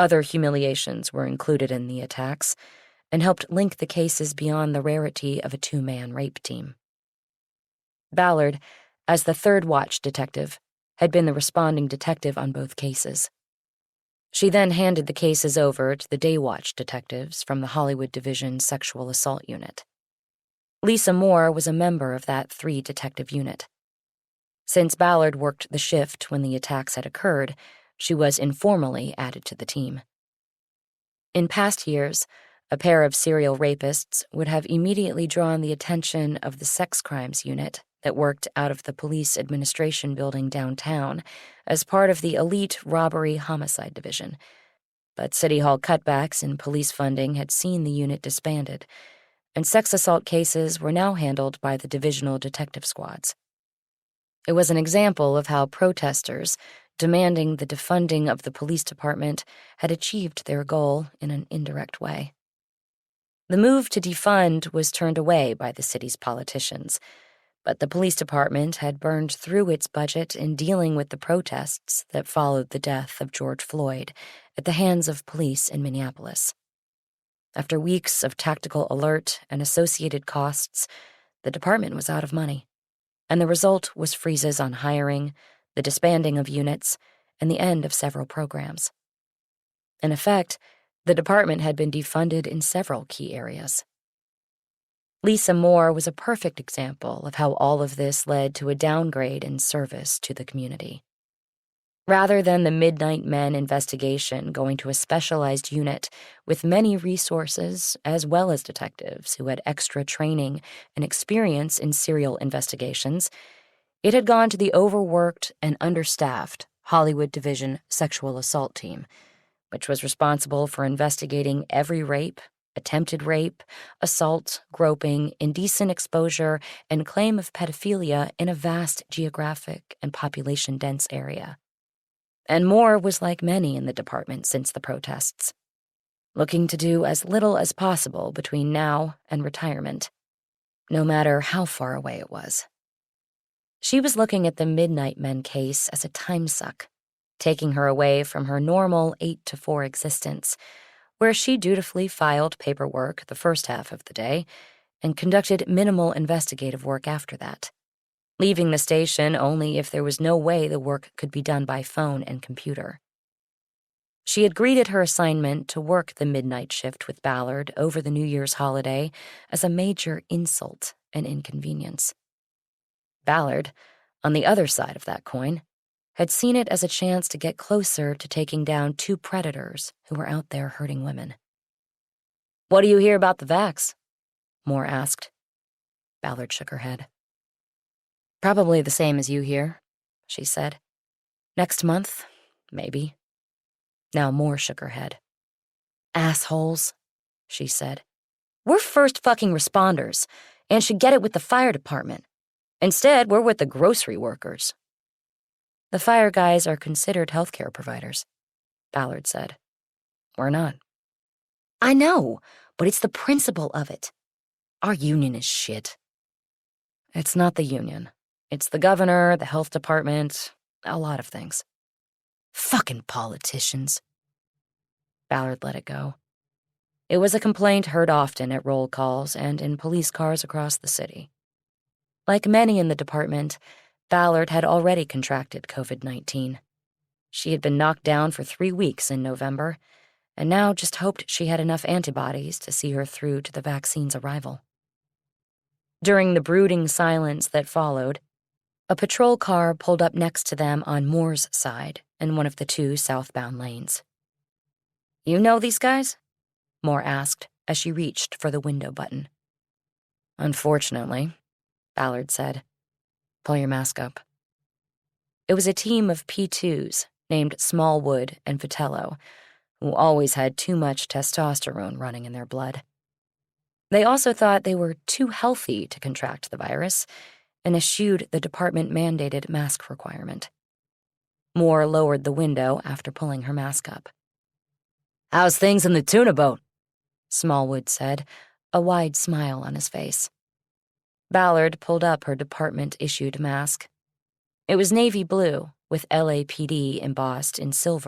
Other humiliations were included in the attacks and helped link the cases beyond the rarity of a two-man rape team. Ballard, as the third watch detective, had been the responding detective on both cases. She then handed the cases over to the day watch detectives from the Hollywood Division Sexual Assault Unit. Lisa Moore was a member of that three-detective unit. Since Ballard worked the shift when the attacks had occurred, she was informally added to the team. In past years, a pair of serial rapists would have immediately drawn the attention of the sex crimes unit that worked out of the police administration building downtown as part of the elite robbery homicide division. But City Hall cutbacks in police funding had seen the unit disbanded, and sex assault cases were now handled by the divisional detective squads. It was an example of how protesters, demanding the defunding of the police department, had achieved their goal in an indirect way. The move to defund was turned away by the city's politicians, but the police department had burned through its budget in dealing with the protests that followed the death of George Floyd at the hands of police in Minneapolis. After weeks of tactical alert and associated costs, the department was out of money, and the result was freezes on hiring, the disbanding of units, and the end of several programs. In effect, the department had been defunded in several key areas. Lisa Moore was a perfect example of how all of this led to a downgrade in service to the community. Rather than the Midnight Men investigation going to a specialized unit with many resources as well as detectives who had extra training and experience in serial investigations, it had gone to the overworked and understaffed Hollywood Division Sexual Assault Team, which was responsible for investigating every rape, attempted rape, assault, groping, indecent exposure, and claim of pedophilia in a vast geographic and population-dense area. And Moore was like many in the department since the protests, looking to do as little as possible between now and retirement, no matter how far away it was. She was looking at the Midnight Men case as a time suck, taking her away from her normal 8-to-4 existence, where she dutifully filed paperwork the first half of the day and conducted minimal investigative work after that, leaving the station only if there was no way the work could be done by phone and computer. She had greeted her assignment to work the midnight shift with Ballard over the New Year's holiday as a major insult and inconvenience. Ballard, on the other side of that coin, had seen it as a chance to get closer to taking down two predators who were out there hurting women. "What do you hear about the vax?" Moore asked. Ballard shook her head. "Probably the same as you hear," she said. "Next month, maybe." Now Moore shook her head. "Assholes," she said. "We're first fucking responders and should get it with the fire department. Instead, we're with the grocery workers." "The fire guys are considered healthcare providers," Ballard said. "We're not." "I know, but it's the principle of it. Our union is shit." "It's not the union. It's the governor, the health department, a lot of things." "Fucking politicians." Ballard let it go. It was a complaint heard often at roll calls and in police cars across the city. Like many in the department, Ballard had already contracted COVID-19. She had been knocked down for 3 weeks in November, and now just hoped she had enough antibodies to see her through to the vaccine's arrival. During the brooding silence that followed, a patrol car pulled up next to them on Moore's side in one of the two southbound lanes. "You know these guys?" Moore asked as she reached for the window button. "Unfortunately," Ballard said. "Pull your mask up." It was a team of P2s named Smallwood and Vitello, who always had too much testosterone running in their blood. They also thought they were too healthy to contract the virus and eschewed the department-mandated mask requirement. Moore lowered the window after pulling her mask up. "How's things in the tuna boat?" Smallwood said, a wide smile on his face. Ballard pulled up her department-issued mask. It was navy blue, with LAPD embossed in silver